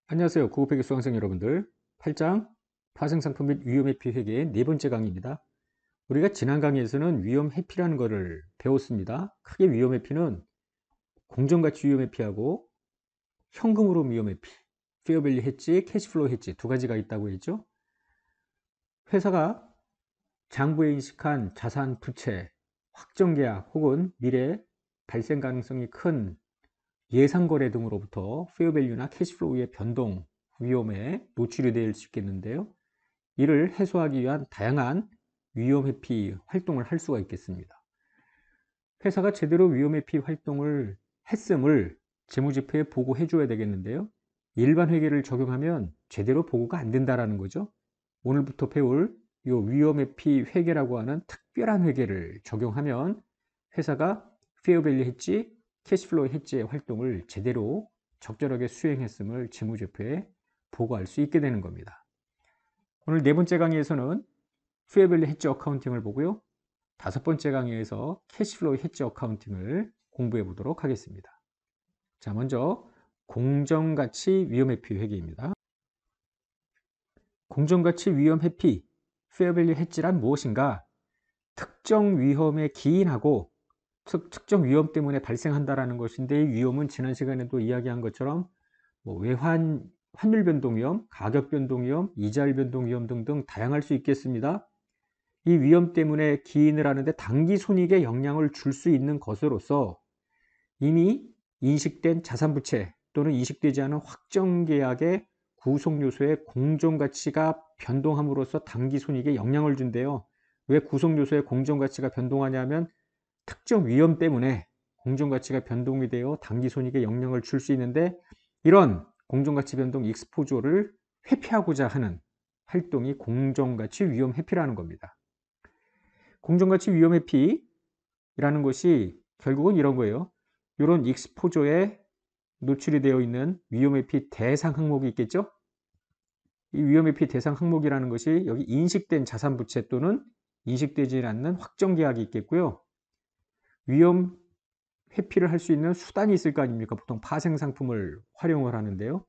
안녕하세요. 구급회계 수강생 여러분들. 8장 파생상품 및 위험회피 회계의 네 번째 강의입니다. 우리가 지난 강의에서는 위험회피라는 것을 배웠습니다. 크게 위험회피는 공정가치 위험회피하고 현금으로 위험회피, 페어밸류 해지, 캐시플로우 해지 두 가지가 있다고 했죠. 회사가 장부에 인식한 자산, 부채, 확정계약 혹은 미래 발생 가능성이 큰 예상거래 등으로부터 페어밸류나 캐시플로우의 변동 위험에 노출이 될 수 있겠는데요. 이를 해소하기 위한 다양한 위험회피 활동을 할 수가 있겠습니다. 회사가 제대로 위험회피 활동을 했음을 재무제표에 보고해 줘야 되겠는데요. 일반 회계를 적용하면 제대로 보고가 안 된다는 거죠. 오늘부터 배울 이 위험회피 회계라고 하는 특별한 회계를 적용하면 회사가 페어밸류 해지, 캐시플로우 해지의 활동을 제대로 적절하게 수행했음을 재무제표에 보고할 수 있게 되는 겁니다. 오늘 네 번째 강의에서는 페어밸류 해지 어카운팅을 보고요. 다섯 번째 강의에서 캐시플로우 해지 어카운팅을 공부해 보도록 하겠습니다. 자, 먼저 공정가치 위험회피 회계입니다. 공정가치 위험회피, 페어밸류 해지란 무엇인가? 특정 위험에 기인하고 특정 위험 때문에 발생한다라는 것인데, 이 위험은 지난 시간에도 이야기한 것처럼 환율 변동 위험, 가격 변동 위험, 이자율 변동 위험 등등 다양할 수 있겠습니다. 이 위험 때문에 기인을 하는데 단기 손익에 영향을 줄 수 있는 것으로서 이미 인식된 자산부채 또는 인식되지 않은 확정계약의 구성요소의 공정가치가 변동함으로써 단기 손익에 영향을 준대요. 왜 구성요소의 공정가치가 변동하냐면 특정 위험 때문에 공정가치가 변동이 되어 단기 손익에 영향을 줄 수 있는데, 이런 공정가치 변동 익스포저를 회피하고자 하는 활동이 공정가치 위험 회피라는 겁니다. 공정가치 위험 회피라는 것이 결국은 이런 거예요. 이런 익스포저에 노출이 되어 있는 위험 회피 대상 항목이 있겠죠. 이 위험 회피 대상 항목이라는 것이 여기 인식된 자산 부채 또는 인식되지 않는 확정 계약이 있겠고요. 위험 회피를 할 수 있는 수단이 있을 거 아닙니까? 보통 파생 상품을 활용을 하는데요.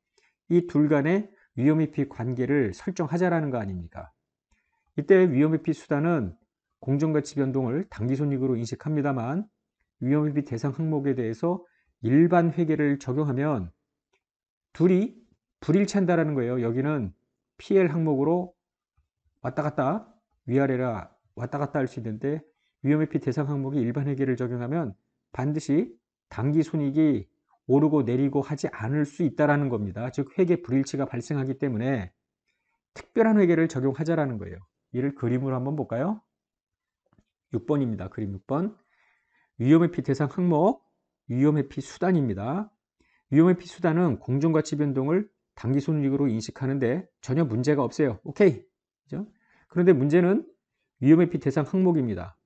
이 둘 간의 위험 회피 관계를 설정하자라는 거 아닙니까? 이때 위험 회피 수단은 공정가치 변동을 당기손익으로 인식합니다만, 위험 회피 대상 항목에 대해서 일반 회계를 적용하면 둘이 불일치한다라는 거예요. 여기는 PL 항목으로 왔다 갔다 위아래라 왔다 갔다 할 수 있는데, 위험 회피 대상 항목이 일반 회계를 적용하면 반드시 단기 손익이 오르고 내리고 하지 않을 수 있다는 겁니다. 즉 회계 불일치가 발생하기 때문에 특별한 회계를 적용하자라는 거예요. 이를 그림으로 한번 볼까요? 6번입니다. 그림 6번. 위험회피 대상 항목, 위험회피 수단입니다. 위험회피 수단은 공정가치 변동을 당기손익으로 인식하는데 전혀 문제가 없어요. 오케이. 그죠? 그런데 문제는 위험회피 대상 항목입니다.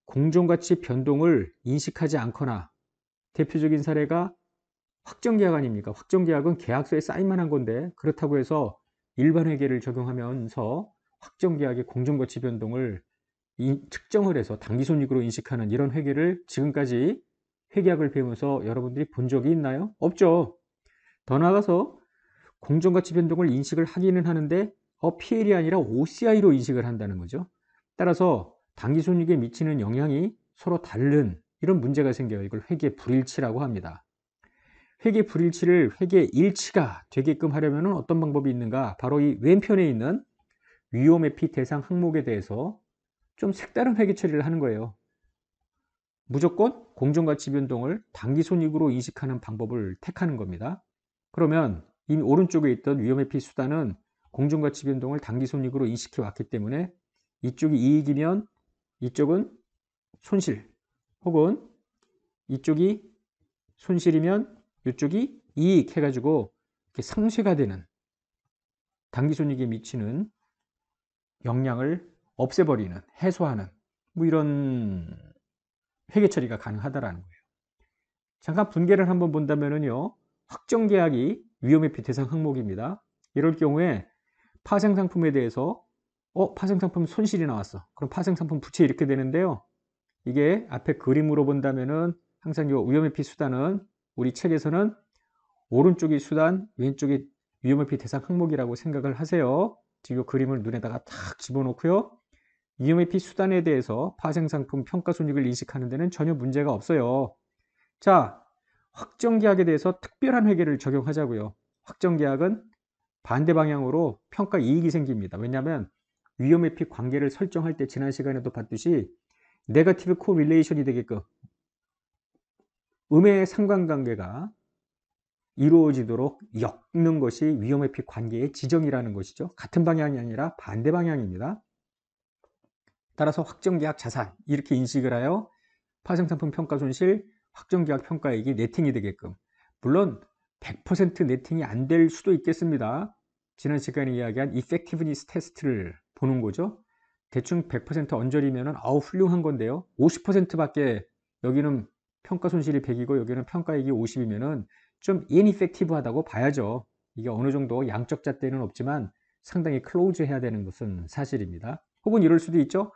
공정가치 변동을 인식하지 않거나, 대표적인 사례가 확정계약 아닙니까? 확정계약은 계약서에 사인만 한 건데, 그렇다고 해서 일반 회계를 적용하면서 확정계약의 공정가치 변동을 측정을 해서 당기손익으로 인식하는 이런 회계를 지금까지 회계학을 배우면서 여러분들이 본 적이 있나요? 없죠. 더 나아가서 공정가치 변동을 인식을 하기는 하는데 PL이 아니라 OCI로 인식을 한다는 거죠. 따라서 당기손익에 미치는 영향이 서로 다른 이런 문제가 생겨요. 이걸 회계 불일치라고 합니다. 회계 불일치를 회계 일치가 되게끔 하려면 어떤 방법이 있는가? 바로 이 왼편에 있는 위험회피 대상 항목에 대해서 좀 색다른 회계 처리를 하는 거예요. 무조건 공정가치 변동을 당기손익으로 인식하는 방법을 택하는 겁니다. 그러면 이미 오른쪽에 있던 위험회피 수단은 공정가치 변동을 당기손익으로 인식해 왔기 때문에 이쪽이 이익이면 이쪽은 손실, 혹은 이쪽이 손실이면 이쪽이 이익 해가지고 이렇게 상쇄가 되는, 당기손익에 미치는 영향을 없애버리는, 해소하는 뭐 이런 회계 처리가 가능하다라는 거예요. 잠깐 분개를 한번 본다면요, 확정계약이 위험회피 대상 항목입니다. 이럴 경우에 파생상품에 대해서 파생상품 손실이 나왔어. 그럼 파생상품 부채 이렇게 되는데요. 이게 앞에 그림으로 본다면은 항상 이 위험회피 수단은 우리 책에서는 오른쪽이 수단, 왼쪽이 위험회피 대상 항목이라고 생각을 하세요. 지금 이 그림을 눈에다가 탁 집어넣고요. 위험회피 수단에 대해서 파생상품 평가손익을 인식하는 데는 전혀 문제가 없어요. 자, 확정계약에 대해서 특별한 회계를 적용하자고요. 확정계약은 반대 방향으로 평가 이익이 생깁니다. 왜냐하면 위험회피 관계를 설정할 때 지난 시간에도 봤듯이 네거티브 코릴레이션이 되게끔 음의 상관관계가 이루어지도록 엮는 것이 위험회피 관계의 지정이라는 것이죠. 같은 방향이 아니라 반대 방향입니다. 따라서 확정계약 자산 이렇게 인식을 하여 파생상품 평가손실, 확정계약 평가이익이 네팅이 되게끔, 물론 100% 네팅이 안 될 수도 있겠습니다. 지난 시간에 이야기한 이펙티브니스 테스트를 보는 거죠. 대충 100% 언저리면 아우 훌륭한 건데요. 50%밖에 여기는 평가손실이 100이고 여기는 평가이익이 50이면 좀 인이펙티브하다고 봐야죠. 이게 어느 정도 양적 잣대는 없지만 상당히 클로즈해야 되는 것은 사실입니다. 혹은 이럴 수도 있죠.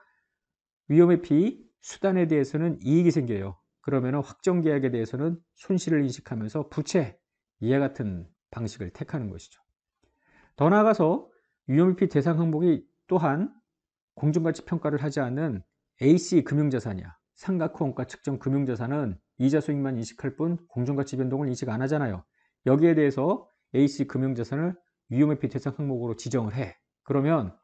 위험회피 수단에 대해서는 이익이 생겨요. 그러면 확정계약에 대해서는 손실을 인식하면서 부채, 이와 같은 방식을 택하는 것이죠. 더 나아가서 위험회피 대상 항목이 또한 공정가치평가를 하지 않는 AC 금융자산이야. 상각후원가 측정 금융자산은 이자 수익만 인식할 뿐 공정가치 변동을 인식 안 하잖아요. 여기에 대해서 AC 금융자산을 위험회피 대상 항목으로 지정을 해. 그러면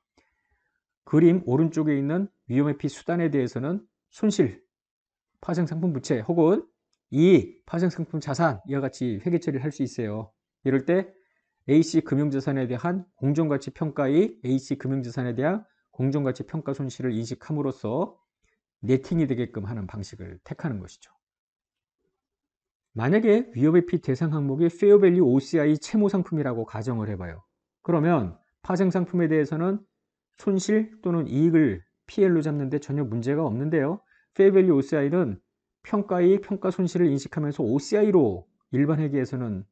그림 오른쪽에 있는 위험회피 수단에 대해서는 손실, 파생상품 부채 혹은 이익, 파생상품 자산 이와 같이 회계 처리를 할 수 있어요. 이럴 때 AC 금융자산에 대한 공정가치 평가이익, AC 금융자산에 대한 공정가치 평가 손실을 인식함으로써 네팅이 되게끔 하는 방식을 택하는 것이죠. 만약에 위험회피 대상 항목이 페어밸류 OCI 채무 상품이라고 가정을 해봐요. 그러면 파생 상품에 대해서는 손실 또는 이익을 PL로 잡는데 전혀 문제가 없는데요. 페어밸류 OCI는 평가이익, 평가손실을 인식하면서 OCI로 일반 회계에서는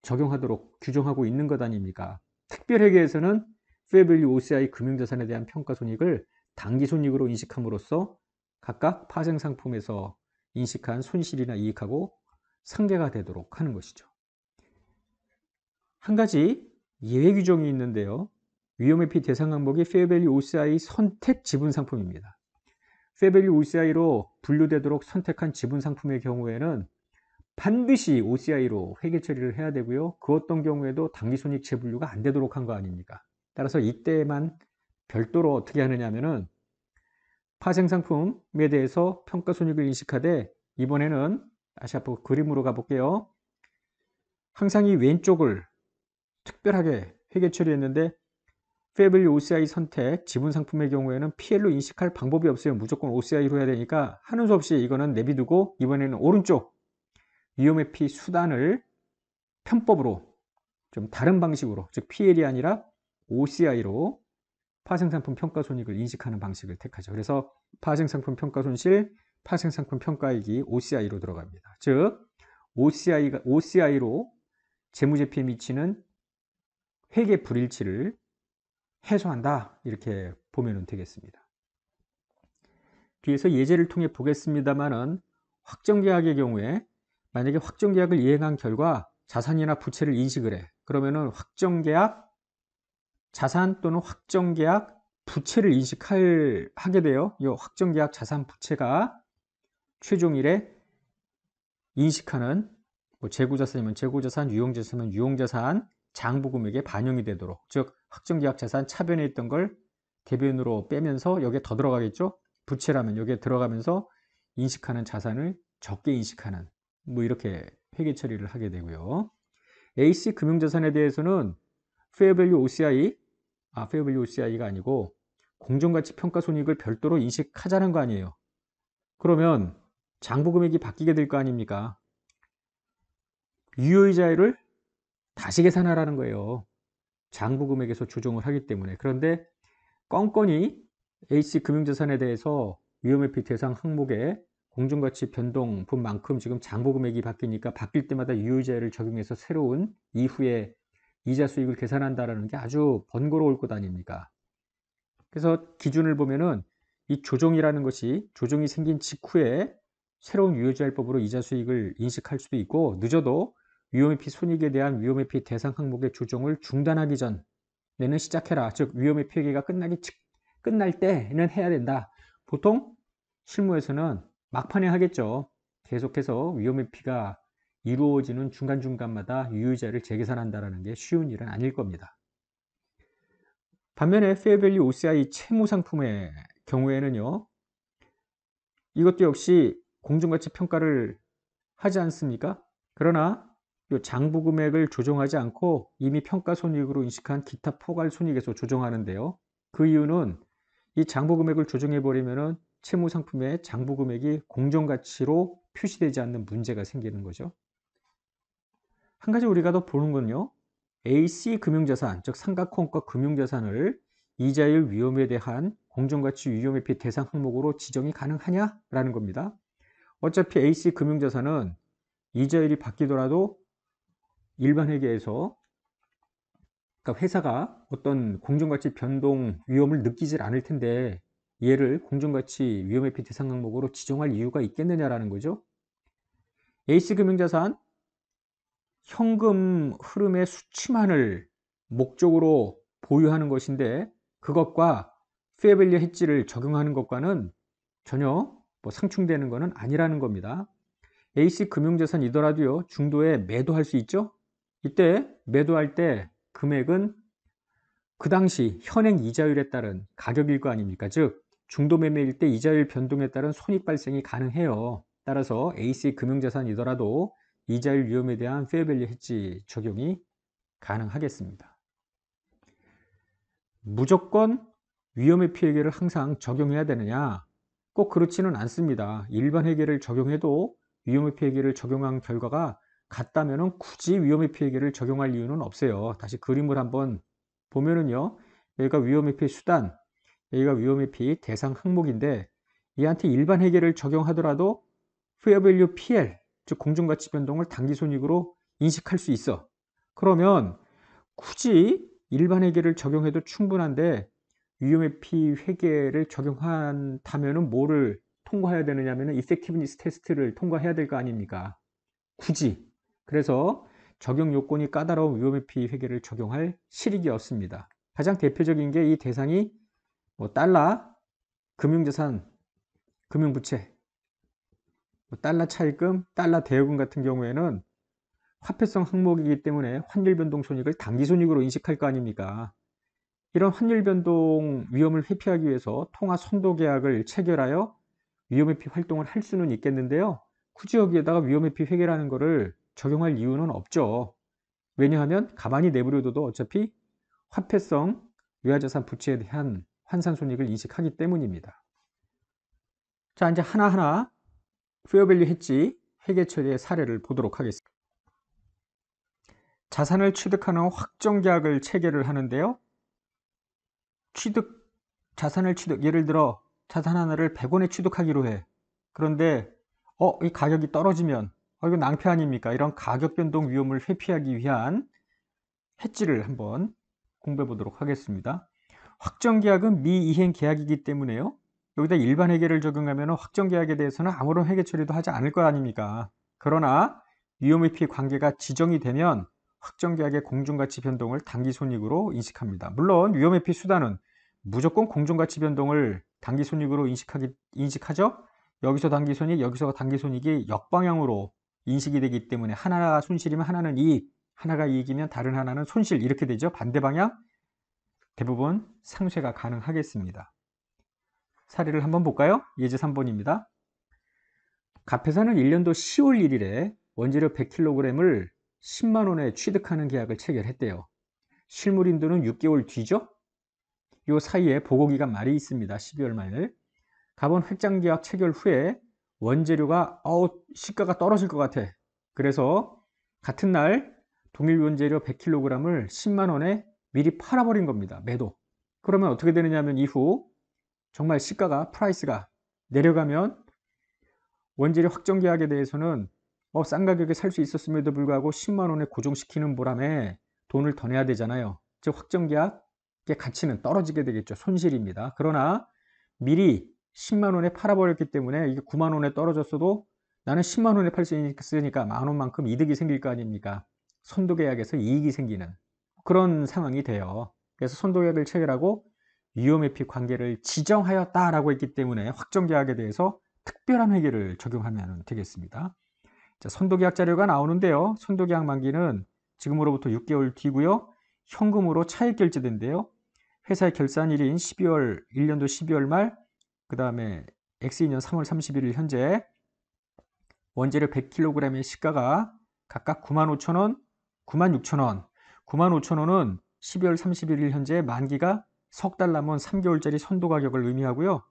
적용하도록 규정하고 있는 것 아닙니까? 특별회계에서는 페어밸류 OCI 금융자산에 대한 평가손익을 당기손익으로 인식함으로써 각각 파생상품에서 인식한 손실이나 이익하고 상대가 되도록 하는 것이죠. 한 가지 예외 규정이 있는데요. 위험회피 대상 항목이 페어밸류 OCI 선택 지분 상품입니다. 페어밸류 OCI로 분류되도록 선택한 지분 상품의 경우에는 반드시 OCI로 회계 처리를 해야 되고요. 그 어떤 경우에도 당기손익 재분류가 안 되도록 한 거 아닙니까? 따라서 이때만 별도로 어떻게 하느냐 하면은 파생상품에 대해서 평가손익을 인식하되 이번에는 다시 한번 그림으로 가볼게요. 항상 이 왼쪽을 특별하게 회계 처리했는데 페어밸류 OCI 선택 지분 상품의 경우에는 PL로 인식할 방법이 없어요. 무조건 OCI로 해야 되니까 하는 수 없이 이거는 내비두고 이번에는 오른쪽 위험회피 수단을 편법으로 좀 다른 방식으로, 즉 PL이 아니라 OCI로 파생상품 평가손익을 인식하는 방식을 택하죠. 그래서 파생상품 평가손실, 파생상품 평가이익이 OCI로 들어갑니다. 즉 OCI로 재무제표에 미치는 회계 불일치를 해소한다, 이렇게 보면 되겠습니다. 뒤에서 예제를 통해 보겠습니다만은 확정계약의 경우에 만약에 확정계약을 이행한 결과 자산이나 부채를 인식을 해. 그러면은 확정계약 자산 또는 확정계약 부채를 하게 돼요. 이 확정계약 자산 부채가 최종일에 인식하는 뭐 재고자산이면 재고자산, 유용자산이면 유용자산, 장부금액에 반영이 되도록, 즉 확정계약 자산 차변에 있던 걸 대변으로 빼면서 여기에 더 들어가겠죠. 부채라면 여기에 들어가면서 인식하는 자산을 적게 인식하는, 뭐 이렇게 회계 처리를 하게 되고요. AC 금융자산에 대해서는 페어밸류 OCI가 아니고 공정가치 평가손익을 별도로 인식하자는 거 아니에요. 그러면 장부금액이 바뀌게 될 거 아닙니까? 유효이자율을 다시 계산하라는 거예요. 장부금액에서 조정을 하기 때문에. 그런데 껌껌이 AC 금융자산에 대해서 위험회피 대상 항목에 공정가치 변동분만큼 지금 장부금액이 바뀌니까 바뀔 때마다 유효이자율을 적용해서 새로운 이후에 이자 수익을 계산한다는 게 아주 번거로울 것 아닙니까? 그래서 기준을 보면은 이 조정이라는 것이 조정이 생긴 직후에 새로운 유효자율법으로 이자 수익을 인식할 수도 있고, 늦어도 위험회피 손익에 대한 위험회피 대상 항목의 조정을 중단하기 전에는 시작해라. 즉 위험회피 회계가 끝날 때는 해야 된다. 보통 실무에서는 막판에 하겠죠. 계속해서 위험회피가 이루어지는 중간중간마다 유효자를 재계산한다는 게 쉬운 일은 아닐 겁니다. 반면에 페어밸류 OCI 채무상품의 경우에는요, 이것도 역시 공정가치 평가를 하지 않습니까? 그러나 이 장부 금액을 조정하지 않고 이미 평가 손익으로 인식한 기타 포괄 손익에서 조정하는데요. 그 이유는 이 장부 금액을 조정해 버리면은 채무 상품의 장부 금액이 공정가치로 표시되지 않는 문제가 생기는 거죠. 한 가지 우리가 더 보는 건요. AC 금융자산, 즉 삼각형과 금융자산을 이자율 위험에 대한 공정가치 위험회피 대상 항목으로 지정이 가능하냐라는 겁니다. 어차피 AC 금융자산은 이자율이 바뀌더라도 일반 회계에서 그러니까 회사가 어떤 공정가치 변동 위험을 느끼질 않을 텐데 얘를 공정가치 위험회피 대상 항목으로 지정할 이유가 있겠느냐라는 거죠. AC 금융자산 현금 흐름의 수치만을 목적으로 보유하는 것인데 그것과 페어밸류 헤지를 적용하는 것과는 전혀 상충되는 것은 아니라는 겁니다. AC 금융자산이더라도요, 중도에 매도할 수 있죠? 이때 매도할 때 금액은 그 당시 현행 이자율에 따른 가격일 거 아닙니까? 즉, 중도 매매일 때 이자율 변동에 따른 손익 발생이 가능해요. 따라서 AC 금융자산이더라도 이자율 위험에 대한 페어밸류 헤지 적용이 가능하겠습니다. 무조건 위험회피 회계를 항상 적용해야 되느냐? 꼭 그렇지는 않습니다. 일반 회계를 적용해도 위험회피 회계를 적용한 결과가 같다면 굳이 위험회피 회계를 적용할 이유는 없어요. 다시 그림을 한번 보면은요. 여기가 위험회피 수단, 여기가 위험회피 대상 항목인데 얘한테 일반 회계를 적용하더라도 페어밸류 PL, 즉 공정가치 변동을 당기손익으로 인식할 수 있어. 그러면 굳이 일반 회계를 적용해도 충분한데 위험회피 회계를 적용한다면은 뭐를 통과해야 되느냐면은 이펙티브니스 테스트를 통과해야 될 거 아닙니까? 굳이. 그래서 적용 요건이 까다로운 위험회피 회계를 적용할 실익이 없습니다. 가장 대표적인 게 이 대상이 달러, 금융자산, 금융부채, 달러 차입금, 달러 대여금 같은 경우에는 화폐성 항목이기 때문에 환율 변동 손익을 당기 손익으로 인식할 거 아닙니까? 이런 환율 변동 위험을 회피하기 위해서 통화 선도 계약을 체결하여 위험회피 활동을 할 수는 있겠는데요. 굳이 여기에다가 위험회피 회계라는 것을 적용할 이유는 없죠. 왜냐하면 가만히 내버려둬도 어차피 화폐성 외화자산 부채에 대한 환산 손익을 인식하기 때문입니다. 자, 이제 하나하나 페어밸류 헤지 회계 처리의 사례를 보도록 하겠습니다. 자산을 취득하는 확정 계약을 체결을 하는데요. 자산을 취득, 예를 들어 자산 하나를 100원에 취득하기로 해. 그런데 이 가격이 떨어지면 이거 낭패 아닙니까? 이런 가격 변동 위험을 회피하기 위한 헤지를 한번 공부해 보도록 하겠습니다. 확정 계약은 미이행 계약이기 때문에요. 여기다 일반 회계를 적용하면 확정 계약에 대해서는 아무런 회계 처리도 하지 않을 거 아닙니까? 그러나 위험회피 관계가 지정이 되면 확정 계약의 공정가치 변동을 당기손익으로 인식합니다. 물론 위험회피 수단은 무조건 공정가치 변동을 당기손익으로 인식하죠. 여기서 당기손익, 여기서 당기손익이 역방향으로 인식이 되기 때문에 하나가 손실이면 하나는 이익, 하나가 이익이면 다른 하나는 손실 이렇게 되죠. 반대 방향 대부분 상쇄가 가능하겠습니다. 사례를 한번 볼까요? 예제 3번입니다. 갑회사는 1년도 10월 1일에 원재료 100kg을 10만원에 취득하는 계약을 체결했대요. 실물 인도는 6개월 뒤죠? 이 사이에 보고기간 말이 있습니다. 12월 말. 갑은 획장 계약 체결 후에 원재료가 시가가 떨어질 것 같아. 그래서 같은 날 동일 원재료 100kg을 10만원에 미리 팔아버린 겁니다. 매도. 그러면 어떻게 되느냐면 이후 정말 시가가 프라이스가 내려가면 원재료 확정 계약에 대해서는 싼 가격에 살 수 있었음에도 불구하고 10만원에 고정시키는 보람에 돈을 더 내야 되잖아요. 즉 확정 계약의 가치는 떨어지게 되겠죠. 손실입니다. 그러나 미리 10만원에 팔아버렸기 때문에 이게 9만원에 떨어졌어도 나는 10만 원에 팔 수 있으니까 만 원만큼 이득이 생길 거 아닙니까? 선도계약에서 이익이 생기는 그런 상황이 돼요. 그래서 선도계약을 체결하고 위험회피 관계를 지정하였다라고 했기 때문에 확정계약에 대해서 특별한 회계를 적용하면 되겠습니다. 자, 선도계약 자료가 나오는데요. 선도계약 만기는 지금으로부터 6개월 뒤고요. 현금으로 차액 결제된대요. 회사의 결산일인 1년도 12월 말, 그 다음에 X2년 3월 31일 현재 원재료 100kg의 시가가 각각 95,000원, 96,000원, 95,000원은 12월 31일 현재 만기가 석 달 남은 3개월짜리 선도 가격을 의미하고요.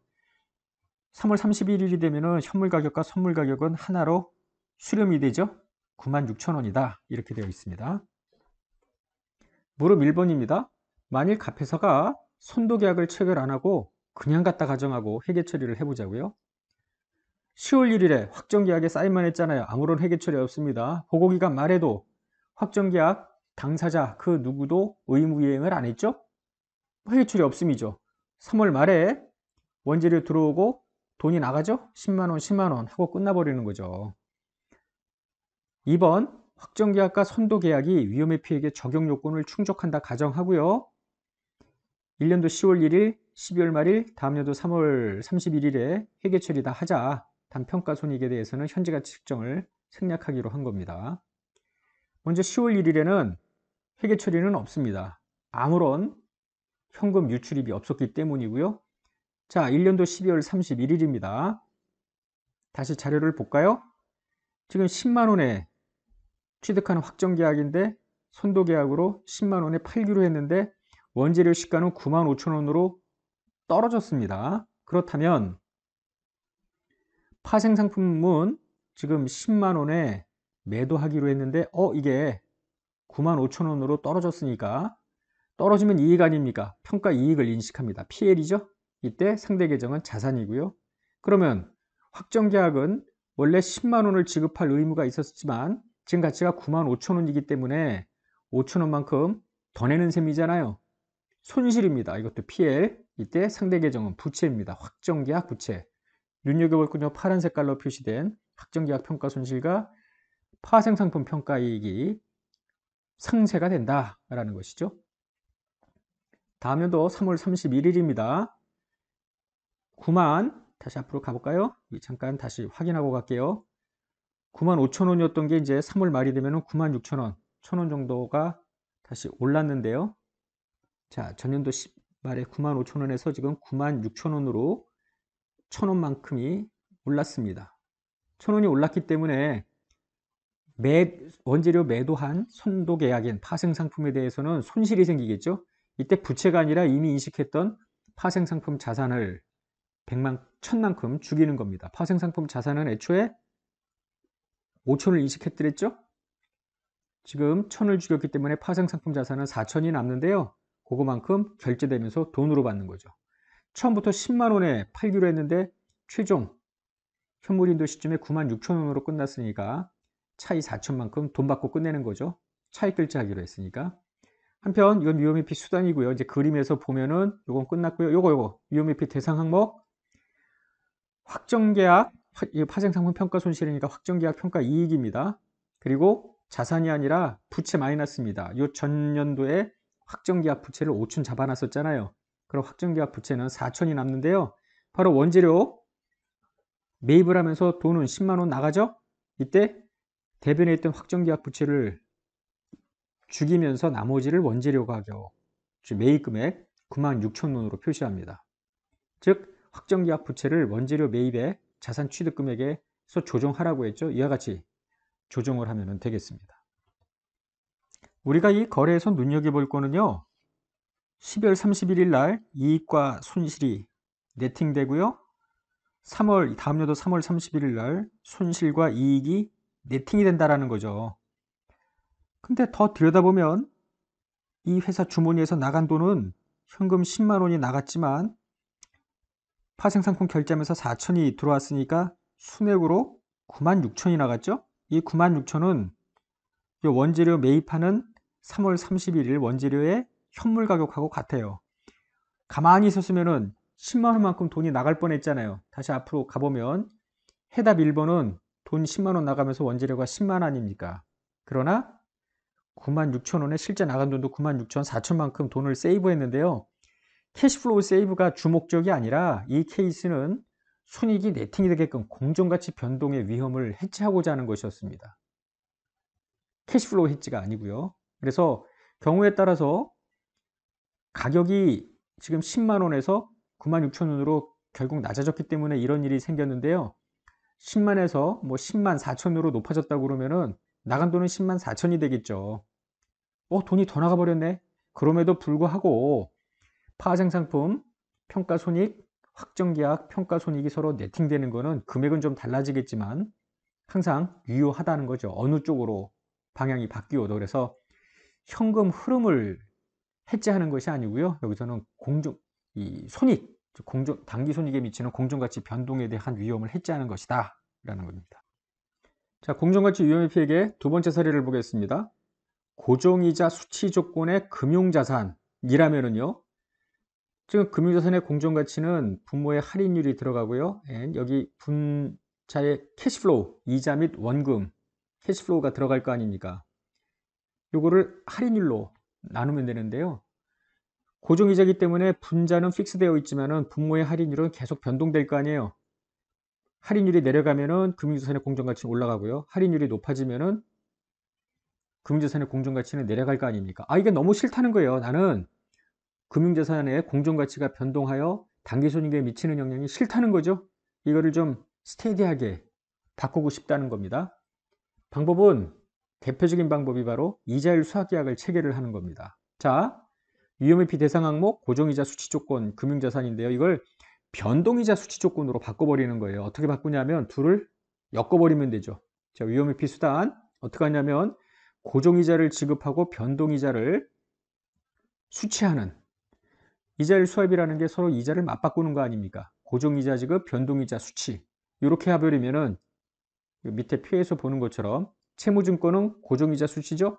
3월 31일이 되면은 현물 가격과 선물 가격은 하나로 수렴이 되죠. 96,000원이다. 이렇게 되어 있습니다. 무릎 1번입니다. 만일 갑회사가 선도 계약을 체결 안 하고 그냥 갖다 가정하고 회계 처리를 해보자고요. 10월 1일에 확정계약에 사인만 했잖아요. 아무런 회계 처리 없습니다. 보고기간 말에도 확정계약 당사자 그 누구도 의무이행을 안 했죠? 회계 처리 없음이죠. 3월 말에 원재료 들어오고 돈이 나가죠? 10만원 10만원 하고 끝나버리는 거죠. 2번 확정계약과 선도계약이 위험회피에게 적용 요건을 충족한다 가정하고요. 1년도 10월 1일, 12월 말일, 다음 연도 3월 31일에 회계 처리 다 하자. 단 평가손익에 대해서는 현재가치 측정을 생략하기로 한 겁니다. 먼저 10월 1일에는 회계 처리는 없습니다. 아무런 현금 유출입이 없었기 때문이고요. 자, 1년도 12월 31일입니다. 다시 자료를 볼까요? 지금 10만 원에 취득하는 확정계약인데 선도계약으로 10만 원에 팔기로 했는데 원재료 시가는 95,000원으로 떨어졌습니다. 그렇다면 파생상품은 지금 10만 원에 매도하기로 했는데 이게 95,000원으로 떨어졌으니까 떨어지면 이익 아닙니까? 평가 이익을 인식합니다. PL이죠? 이때 상대 계정은 자산이고요. 그러면 확정계약은 원래 10만 원을 지급할 의무가 있었지만 지금 가치가 95,000원이기 때문에 5,000원만큼 더 내는 셈이잖아요. 손실입니다. 이것도 PL. 이때 상대 계정은 부채입니다. 확정계약 부채. 눈여겨볼 건요. 파란 색깔로 표시된 확정계약 평가 손실과 파생상품 평가이익이 상쇄가 된다라는 것이죠. 다음 연도 3월 31일입니다. 다시 앞으로 가볼까요? 잠깐 다시 확인하고 갈게요. 95,000원이었던 게 이제 3월 말이 되면 96,000원, 1,000원 정도가 다시 올랐는데요. 자, 전년도 말에 95,000원에서 지금 96,000원으로 1,000원만큼이 올랐습니다. 1,000원이 올랐기 때문에 원재료 매도한 선도계약인 파생상품에 대해서는 손실이 생기겠죠. 이때 부채가 아니라 이미 인식했던 파생상품 자산을 1,000만큼 죽이는 겁니다. 파생상품 자산은 애초에 5,000을 인식했더랬죠. 지금 1,000을 죽였기 때문에 파생상품 자산은 4,000이 남는데요. 그거만큼 결제되면서 돈으로 받는 거죠. 처음부터 10만 원에 팔기로 했는데 최종 현물인도 시점에 96,000원으로 끝났으니까 차이 4,000만큼 돈 받고 끝내는 거죠. 차익 결제하기로 했으니까. 한편 이건 위험회피 수단이고요. 이제 그림에서 보면은 이건 끝났고요. 요거 위험회피 대상 항목 확정계약 파생상품 평가 손실이니까 확정계약 평가 이익입니다. 그리고 자산이 아니라 부채 마이너스입니다. 요 전년도에 확정계약 부채를 5천 잡아놨었잖아요. 그럼 확정계약 부채는 4천이 남는데요. 바로 원재료 매입을 하면서 돈은 10만 원 나가죠. 이때 대변에 있던 확정계약 부채를 죽이면서 나머지를 원재료 가격, 즉 매입 금액 96,000원으로 표시합니다. 즉 확정계약 부채를 원재료 매입의 자산 취득 금액에서 조정하라고 했죠. 이와 같이 조정을 하면 되겠습니다. 우리가 이 거래에서 눈여겨볼 거는요. 12월 31일 날 이익과 손실이 네팅되고요. 다음 연도 3월 31일 날 손실과 이익이 네팅이 된다라는 거죠. 근데 더 들여다보면 이 회사 주머니에서 나간 돈은 현금 10만 원이 나갔지만 파생상품 결제하면서 4천이 들어왔으니까 순액으로 96,000이 나갔죠. 이 96,000은 원재료 매입하는 3월 31일 원재료의 현물 가격하고 같아요. 가만히 있었으면은 10만 원만큼 돈이 나갈 뻔했잖아요. 다시 앞으로 가보면 해답 1번은 돈 10만 원 나가면서 원재료가 10만 아닙니까? 그러나 96,000원에 실제 나간 돈도 96,4천만큼 돈을 세이브했는데요. 캐시플로우 세이브가 주목적이 아니라 이 케이스는 손익이 네팅이 되게끔 공정가치 변동의 위험을 해지하고자 하는 것이었습니다. 캐시플로우 해지가 아니고요. 그래서 경우에 따라서 가격이 지금 10만 원에서 96,000원으로 결국 낮아졌기 때문에 이런 일이 생겼는데요. 10만에서 뭐 10만 4천으로 높아졌다고 그러면은 나간 돈은 10만 4천이 되겠죠. 돈이 더 나가 버렸네. 그럼에도 불구하고 파생상품, 평가손익, 확정계약, 평가손익이 서로 네팅되는 거는 금액은 좀 달라지겠지만 항상 유효하다는 거죠. 어느 쪽으로 방향이 바뀌어도. 그래서 현금 흐름을 해지하는 것이 아니고요. 여기서는 이 손익, 단기 손익에 미치는 공정가치 변동에 대한 위험을 해지하는 것이다 라는 겁니다. 자, 공정가치 위험의 피해의 두 번째 사례를 보겠습니다. 고정이자 수치 조건의 금융자산이라면은요, 지금 금융자산의 공정가치는 분모의 할인율이 들어가고요. 여기 분자의 캐시플로우, 이자 및 원금, 캐시플로우가 들어갈 거 아닙니까? 요거를 할인율로 나누면 되는데요. 고정이자이기 때문에 분자는 픽스되어 있지만은 분모의 할인율은 계속 변동될 거 아니에요. 할인율이 내려가면은 금융자산의 공정가치는 올라가고요. 할인율이 높아지면은 금융자산의 공정가치는 내려갈 거 아닙니까? 이게 너무 싫다는 거예요. 나는 금융자산의 공정가치가 변동하여 단기손익에 미치는 영향이 싫다는 거죠. 이거를 좀 스테디하게 바꾸고 싶다는 겁니다. 방법은 대표적인 방법이 바로 이자율 수학계약을 체결을 하는 겁니다. 자, 위험회피 대상 항목 고정이자 수치 조건 금융자산인데요. 이걸 변동이자 수치 조건으로 바꿔버리는 거예요. 어떻게 바꾸냐면 둘을 엮어버리면 되죠. 자, 위험회피 수단 어떻게 하냐면 고정이자를 지급하고 변동이자를 수치하는 이자율 수합이라는 게 서로 이자를 맞바꾸는 거 아닙니까? 고정이자 지급, 변동이자 수치 이렇게 해버리면은 밑에 표에서 보는 것처럼 채무증권은 고정이자 수치죠.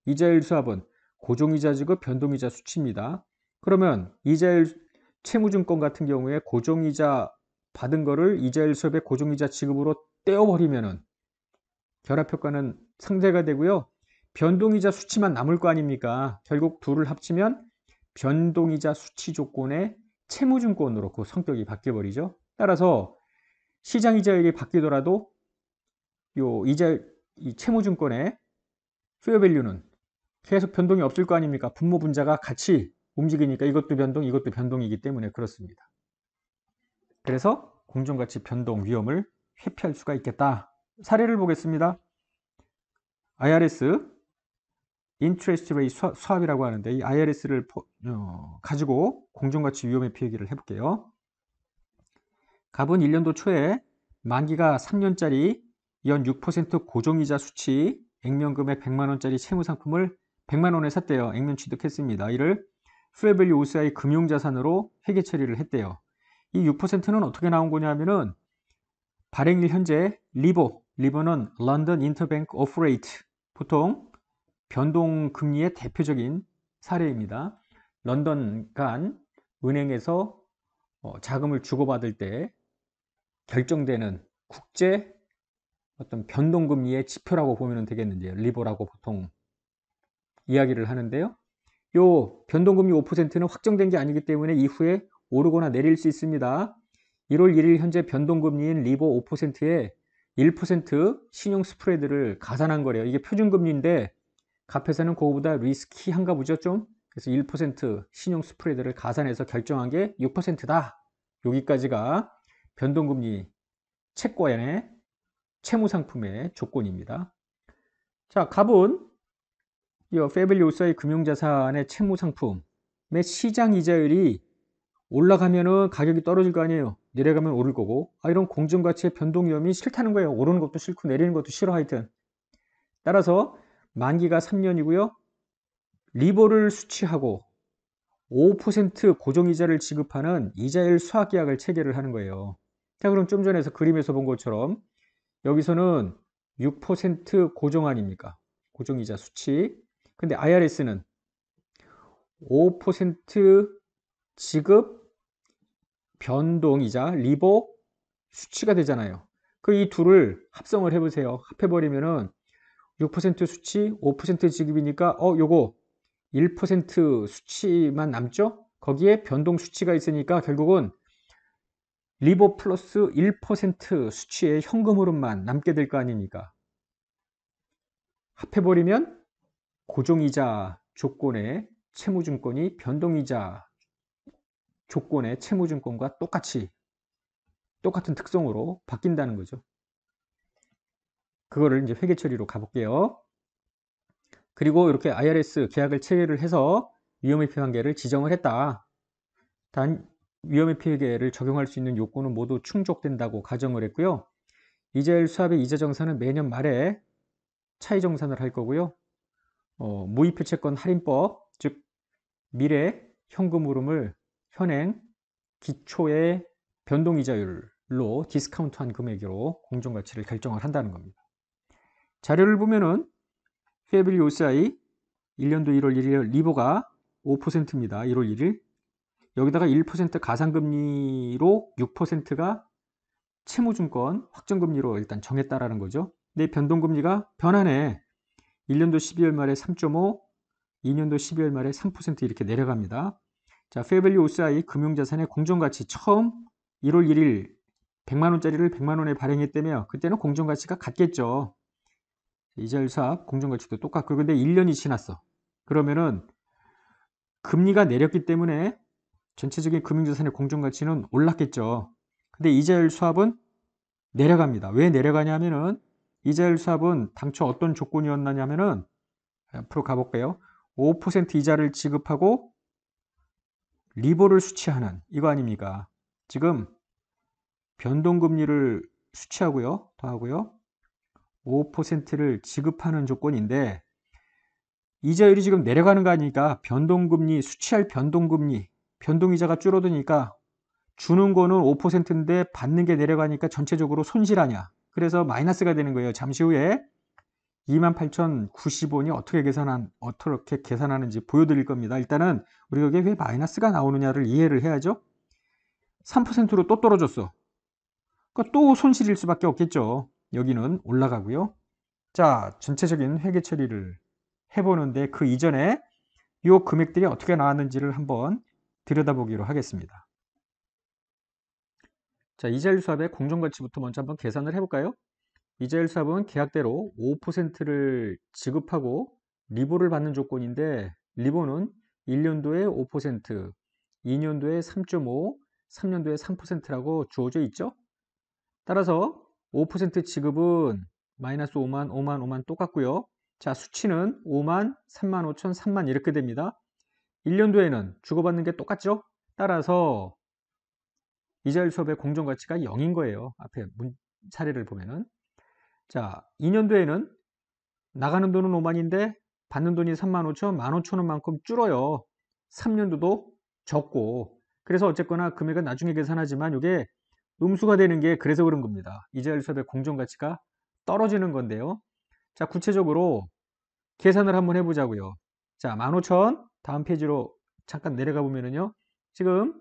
이자율 수합은 고정이자 지급, 변동이자 수치입니다. 그러면 이자율 채무증권 같은 경우에 고정이자 받은 거를 이자율 수합의 고정이자 지급으로 떼어버리면은 결합효과는 상쇄가 되고요. 변동이자 수치만 남을 거 아닙니까? 결국 둘을 합치면 변동이자 수치 조건의 채무증권으로 그 성격이 바뀌어버리죠. 따라서 시장 이자율이 바뀌더라도 이 채무증권의 페어밸류는 계속 변동이 없을 거 아닙니까? 분모 분자가 같이 움직이니까 이것도 변동, 이것도 변동이기 때문에 그렇습니다. 그래서 공정가치 변동 위험을 회피할 수가 있겠다. 사례를 보겠습니다. IRS 인트레스트 레이 수합이라고 하는데 이 IRS를 가지고 공정가치 위험의 피해기를 해볼게요. 갑은 1년도 초에 만기가 3년짜리 연 6% 고정이자 수치 액면금액 100만원짜리 채무상품을 100만원에 샀대요. 액면 취득했습니다. 이를 페어밸류 OCI 금융자산으로 회계 처리를 했대요. 이 6%는 어떻게 나온 거냐면은 발행일 현재 리버는 런던 인터뱅크 오프 레이트 보통 변동금리의 대표적인 사례입니다. 런던 간 은행에서 자금을 주고받을 때 결정되는 국제 어떤 변동금리의 지표라고 보면 되겠는데요. 리버라고 보통 이야기를 하는데요. 요 변동금리 5%는 확정된 게 아니기 때문에 이후에 오르거나 내릴 수 있습니다. 1월 1일 현재 변동금리인 리버 5%에 1% 신용 스프레드를 가산한 거래요. 이게 표준금리인데 값에서는 그거보다 리스키한가 보죠 좀. 그래서 1% 신용 스프레드를 가산해서 결정한 게 6%다. 여기까지가 변동금리 채권의 채무상품의 조건입니다. 자, 갑은 이 페어밸류 오사의 금융자산의 채무상품의 시장 이자율이 올라가면은 가격이 떨어질 거 아니에요. 내려가면 오를 거고. 이런 공정가치의 변동 위험이 싫다는 거예요. 오르는 것도 싫고 내리는 것도 싫어 하여튼. 따라서 만기가 3년이고요. 리버를 수취하고 5% 고정이자를 지급하는 이자율 수학계약을 체결을 하는 거예요. 자, 그럼 좀 전에 그림에서 본 것처럼 여기서는 6% 고정 아닙니까? 고정이자 수치. 근데 IRS는 5% 지급 변동이자 리버 수치가 되잖아요. 그 이 둘을 합성을 해보세요. 합해버리면은 6% 수치, 5% 지급이니까 요거 1% 수치만 남죠? 거기에 변동 수치가 있으니까 결국은 리보 플러스 1% 수치의 현금 흐름만 남게 될 거 아닙니까? 합해버리면 고정이자 조건의 채무증권이 변동이자 조건의 채무증권과 똑같은 특성으로 바뀐다는 거죠. 그거를 이제 회계 처리로 가볼게요. 그리고 이렇게 IRS 계약을 체결을 해서 위험회피 관계를 지정을 했다. 단 위험회피 회계를 적용할 수 있는 요건은 모두 충족된다고 가정을 했고요. 이자율 수합의 이자정산은 매년 말에 차이정산을 할 거고요. 무이표채권 할인법, 즉 미래 현금 흐름을 현행 기초의 변동이자율로 디스카운트한 금액으로 공정가치를 결정을 한다는 겁니다. 자료를 보면은 페어밸류 OCI 1년도 1월 1일 리보가 5%입니다. 1월 1일. 여기다가 1% 가상금리로 6%가 채무증권 확정금리로 일단 정했다라는 거죠. 근데 변동금리가 변하네. 1년도 12월 말에 3.5, 2년도 12월 말에 3% 이렇게 내려갑니다. 자, 페어밸류 OCI 금융자산의 공정가치 처음 1월 1일 100만원짜리를 100만원에 발행했다며 그때는 공정가치가 같겠죠. 이자율 수합 공정가치도 똑같고 근데 1년이 지났어. 그러면은 금리가 내렸기 때문에 전체적인 금융자산의 공정가치는 올랐겠죠. 근데 이자율 수합은 내려갑니다. 왜 내려가냐면은 이자율 수합은 당초 어떤 조건이었냐면은 앞으로 가볼게요. 5% 이자를 지급하고 리보를 수취하는 이거 아닙니까? 지금 변동금리를 수취하고요. 더하고요. 5%를 지급하는 조건인데 이자율이 지금 내려가는 거 아니니까 변동금리, 수취할 변동금리, 변동이자가 줄어드니까 주는 거는 5%인데 받는 게 내려가니까 전체적으로 손실 아니야. 그래서 마이너스가 되는 거예요. 잠시 후에 28,090원이 어떻게 계산하는지 보여드릴 겁니다. 일단은 우리가 이게 왜 마이너스가 나오느냐를 이해를 해야죠. 3%로 또 떨어졌어. 그러니까 또 손실일 수밖에 없겠죠. 여기는 올라가고요. 자, 전체적인 회계 처리를 해보는데 그 이전에 이 금액들이 어떻게 나왔는지를 한번 들여다보기로 하겠습니다. 자, 이자율 수합의 공정가치부터 먼저 한번 계산을 해볼까요? 이자율 수합은 계약대로 5%를 지급하고 리보를 받는 조건인데 리보는 1년도에 5%, 2년도에 3.5, 3년도에 3%라고 주어져 있죠. 따라서 5% 지급은 마이너스 5만, 5만, 5만 똑같고요. 자, 수치는 5만, 3만 5천, 3만 이렇게 됩니다. 1년도에는 주고받는 게 똑같죠? 따라서 이자율 수합의 공정가치가 0인 거예요. 앞에 사례를 보면은. 자, 2년도에는 나가는 돈은 5만인데 받는 돈이 3만 5천, 1만 5천 원만큼 줄어요. 3년도도 적고. 그래서 어쨌거나 금액은 나중에 계산하지만 이게 음수가 되는 게 그래서 그런 겁니다. 이자율 수합의 공정가치가 떨어지는 건데요. 자, 구체적으로 계산을 한번 해보자고요. 자, 15,000 다음 페이지로 잠깐 내려가 보면은요. 지금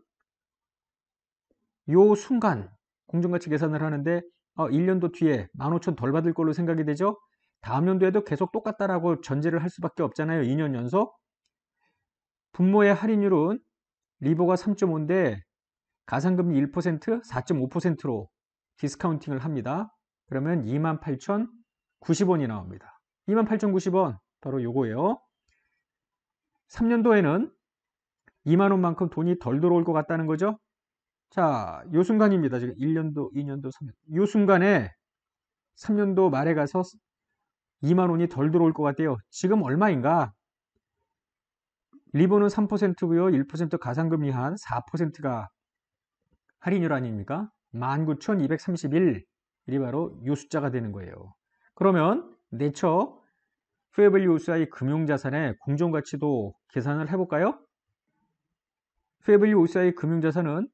요 순간 공정가치 계산을 하는데 1년도 뒤에 15,000 덜 받을 걸로 생각이 되죠. 다음 연도에도 계속 똑같다라고 전제를 할 수밖에 없잖아요. 2년 연속. 분모의 할인율은 리보가 3.5인데 가상금리 1%, 4.5%로 디스카운팅을 합니다. 그러면 28,090원이 나옵니다. 28,090원 바로 요거예요. 3년도에는 2만 원만큼 돈이 덜 들어올 것 같다는 거죠. 자, 요 순간입니다. 지금 1년도, 2년도, 3년도. 요 순간에 3년도 말에 가서 2만 원이 덜 들어올 것 같아요. 지금 얼마인가? 리보는 3%고요. 1% 가상금리 한 4%가 할인율 아닙니까? 19,231. 이 바로 요 숫자가 되는 거예요. 그러면 내처 페어밸류 OCI 금융자산의 공정가치도 계산을 해볼까요? 페어밸류 OCI 금융자산은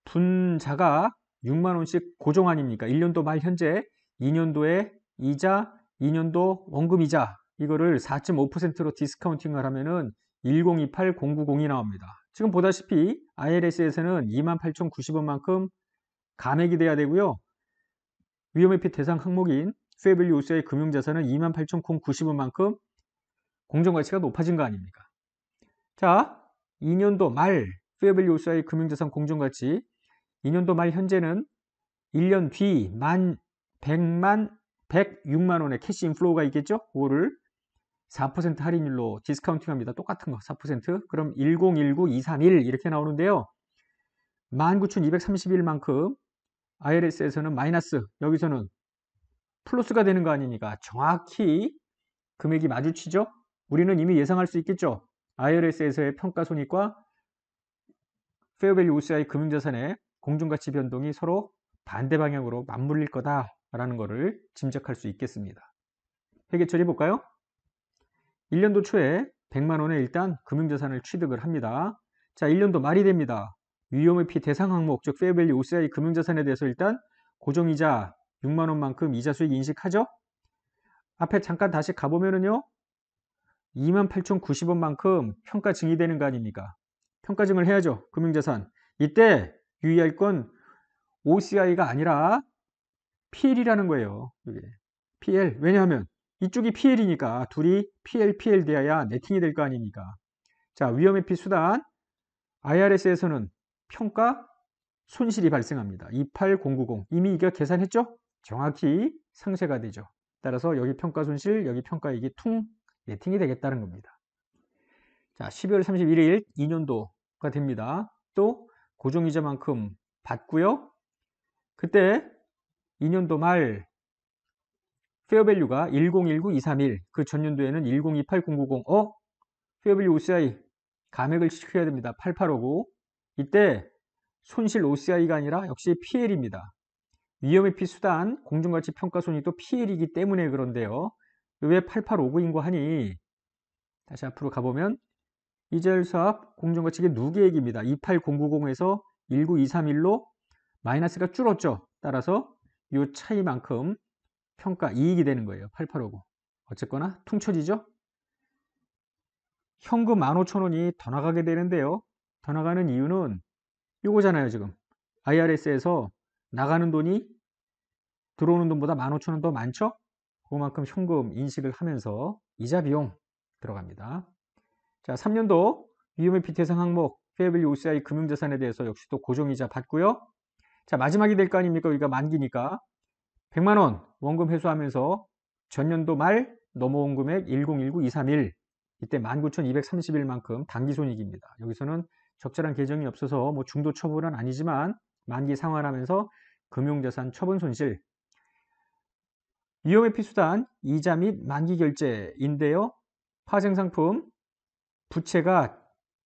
분자가 6만 원씩 고정 아닙니까? 1년도 말 현재 2년도에 이자, 2년도 원금이자 이거를 4.5%로 디스카운팅을 하면은 1028,090이 나옵니다. 지금 보다시피 IRS에서는 28,090원만큼 감액이 돼야 되고요. 위험회피 대상 항목인 페어밸류 OCI 금융자산은 28,090원만큼 공정가치가 높아진 거 아닙니까? 자, 2년도 말 페어밸류 OCI 금융자산 공정가치 2년도 말 현재는 1년 뒤 106만 원의 캐시 인플로우가 있겠죠? 그거를 4% 할인율로 디스카운팅합니다. 똑같은 거 4%. 그럼 1019231 이렇게 나오는데요. 19,231만큼 IRS에서는 마이너스, 여기서는 플러스가 되는 거 아닙니까? 정확히 금액이 마주치죠? 우리는 이미 예상할 수 있겠죠? IRS에서의 평가손익과 페어밸류 OCI 금융자산의 공정가치 변동이 서로 반대 방향으로 맞물릴 거다라는 것을 짐작할 수 있겠습니다. 회계 처리 볼까요? 1년도 초에 100만 원에 일단 금융자산을 취득을 합니다. 자, 1년도 말이 됩니다. 위험회피 대상 항목, 즉 페어밸류 OCI 금융자산에 대해서 일단 고정이자 6만 원만큼 이자 수익 인식하죠? 앞에 잠깐 다시 가보면은요. 28,090원만큼 평가 증이 되는 거 아닙니까? 평가 증을 해야죠. 금융자산. 이때 유의할 건 OCI가 아니라 PL이라는 거예요. 이게 PL. 왜냐하면 이쪽이 PL이니까 둘이 PL 돼야 네팅이 될 거 아닙니까? 자, 위험회피 수단 IRS에서는 평가 손실이 발생합니다. 28090 이미 이거 계산했죠? 정확히 상쇄가 되죠. 따라서 여기 평가 손실, 여기 평가이익이 퉁 네팅이 되겠다는 겁니다. 자, 12월 31일 2년도가 됩니다. 또 고정이자만큼 받고요. 그때 2년도 말 페어밸류가 1019231, 그 전년도에는 1028090. 페어밸류 OCI 감액을 시켜야 됩니다. 8859. 이때 손실 OCI가 아니라 역시 PL입니다. 위험회피 수단 공정가치 평가손익도 PL이기 때문에 그런데요. 왜 8859인 거 하니? 다시 앞으로 가보면 이자율 수합 공정가치계 누계액입니다. 28090에서 19231로 마이너스가 줄었죠. 따라서 이 차이만큼 평가 이익이 되는 거예요. 8859. 어쨌거나 퉁쳐지죠. 현금 15,000원이 더 나가게 되는데요. 더 나가는 이유는 이거잖아요. 지금 IRS에서 나가는 돈이 들어오는 돈보다 15,000원 더 많죠? 그만큼 현금 인식을 하면서 이자 비용 들어갑니다. 자, 3년도 위험회피 대상 항목 페어밸류 OCI 금융자산에 대해서 역시 또 고정이자 받고요. 자, 마지막이 될 거 아닙니까? 여기가 만기니까 100만 원 원금 회수하면서 전년도 말 넘어온 금액 1019231, 이때 19,231만큼 당기손익입니다. 여기서는 적절한 계정이 없어서 뭐 중도 처분은 아니지만 만기 상환하면서 금융자산 처분 손실. 위험회피 수단 이자 및 만기 결제인데요. 파생상품 부채가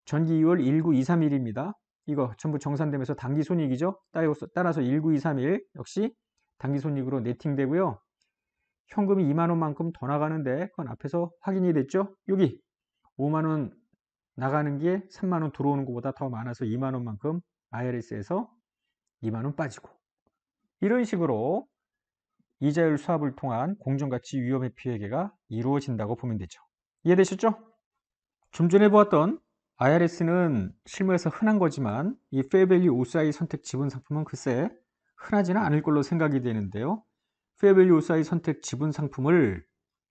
전기 2월 19231입니다. 이거 전부 정산되면서 당기손익이죠. 따라서 19231 역시 당기손익으로 네팅되고요. 현금이 2만원만큼 더 나가는데 그건 앞에서 확인이 됐죠. 여기 5만원 나가는 게 3만원 들어오는 것보다 더 많아서 2만원만큼 IRS에서 2만원 빠지고, 이런 식으로 이자율 수합을 통한 공정가치 위험회피 회계가 이루어진다고 보면 되죠. 이해되셨죠? 좀 전에 보았던 IRS는 실무에서 흔한 거지만 이 페어밸류 OCI 선택 지분 상품은 글쎄 흔하지는 않을 걸로 생각이 되는데요. 페어밸류 OCI 선택 지분 상품을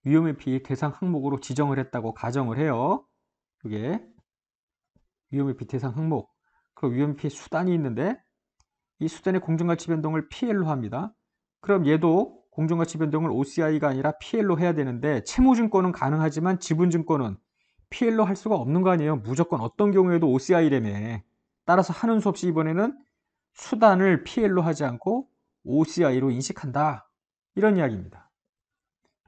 위험회피 대상 항목으로 지정을 했다고 가정을 해요. 이게 위험회피 대상 항목, 그리고 위험회피 수단이 있는데 이 수단의 공정가치 변동을 PL로 합니다. 그럼 얘도 공정가치 변동을 OCI가 아니라 PL로 해야 되는데 채무증권은 가능하지만 지분증권은 PL로 할 수가 없는 거 아니에요. 무조건 어떤 경우에도 OCI라며. 따라서 하는 수 없이 이번에는 수단을 PL로 하지 않고 OCI로 인식한다. 이런 이야기입니다.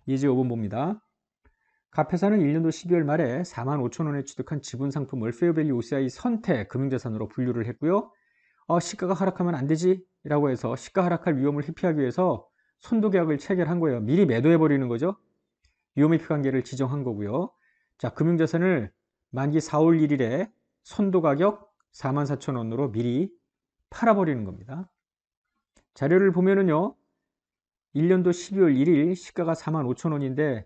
예제 5번 봅니다. 갑회사는 1년도 12월 말에 45,000원에 취득한 지분 상품을 페어밸류 OCI 선택 금융자산으로 분류를 했고요. 시가가 하락하면 안 되지 라고 해서 시가 하락할 위험을 회피하기 위해서 선도계약을 체결한 거예요. 미리 매도해 버리는 거죠. 위험회피 관계를 지정한 거고요. 자, 금융자산을 만기 4월 1일에 선도가격 44,000원으로 미리 팔아버리는 겁니다. 자료를 보면은요, 1년도 12월 1일 시가가 45,000원인데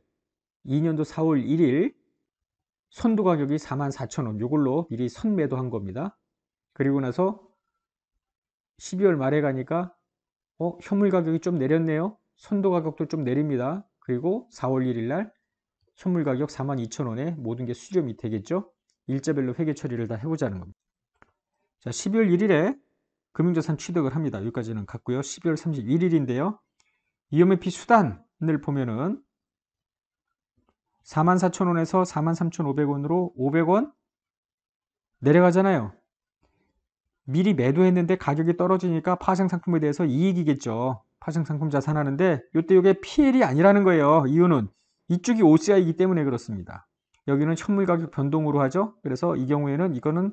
2년도 4월 1일 선도가격이 44,000원, 이걸로 미리 선매도한 겁니다. 그리고 나서 12월 말에 가니까 현물 가격이 좀 내렸네요. 선도 가격도 좀 내립니다. 그리고 4월 1일 날 현물 가격 42,000원에 모든 게 수렴이 되겠죠. 일자별로 회계 처리를 다 해보자는 겁니다. 자, 12월 1일에 금융자산 취득을 합니다. 여기까지는 갔고요. 12월 31일인데요. EMP 수단을 보면은 44,000원에서 43,500원으로 500원 내려가잖아요. 미리 매도했는데 가격이 떨어지니까 파생상품에 대해서 이익이겠죠. 파생상품 자산하는데 이때 이게 PL이 아니라는 거예요. 이유는 이쪽이 OCI이기 때문에 그렇습니다. 여기는 현물 가격 변동으로 하죠. 그래서 이 경우에는 이거는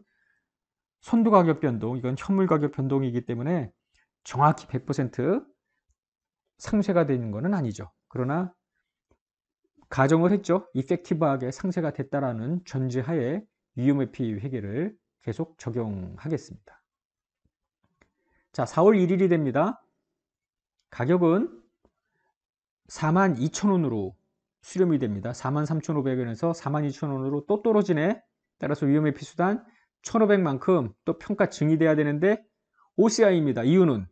선도 가격 변동, 이건 현물 가격 변동이기 때문에 정확히 100% 상쇄가 되는 것은 아니죠. 그러나 가정을 했죠. 이펙티브하게 상쇄가 됐다라는 전제하에 위험회피 회계를 계속 적용하겠습니다. 자, 4월 1일이 됩니다. 가격은 42,000원으로 수렴이 됩니다. 43,500원에서 42,000원으로 또 떨어지네. 따라서 위험회피 수단 1,500만큼 또 평가 증이돼야 되는데 OCI입니다. 이유는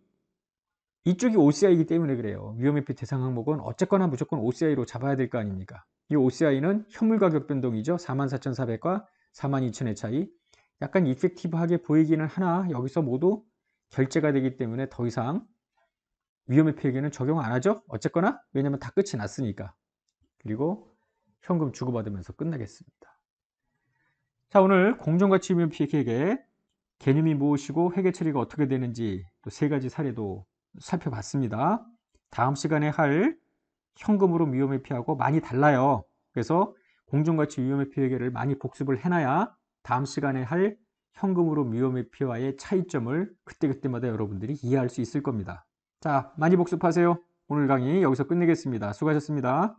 이쪽이 OCI이기 때문에 그래요. 위험회피 대상 항목은 어쨌거나 무조건 OCI로 잡아야 될 거 아닙니까? 이 OCI는 현물 가격 변동이죠. 44,400과 42,000의 차이. 약간 이펙티브하게 보이기는 하나 여기서 모두 결제가 되기 때문에 더 이상 위험회피 회계는 적용 안 하죠. 어쨌거나 왜냐면 다 끝이 났으니까. 그리고 현금 주고받으면서 끝나겠습니다. 자, 오늘 공정가치 위험회피 회계 개념이 무엇이고 회계 처리가 어떻게 되는지 또 세 가지 사례도 살펴봤습니다. 다음 시간에 할 현금으로 위험회피하고 많이 달라요. 그래서 공정가치 위험회피 회계를 많이 복습을 해놔야 다음 시간에 할 현금으로 위험회피와의 차이점을 그때그때마다 여러분들이 이해할 수 있을 겁니다. 자, 많이 복습하세요. 오늘 강의 여기서 끝내겠습니다. 수고하셨습니다.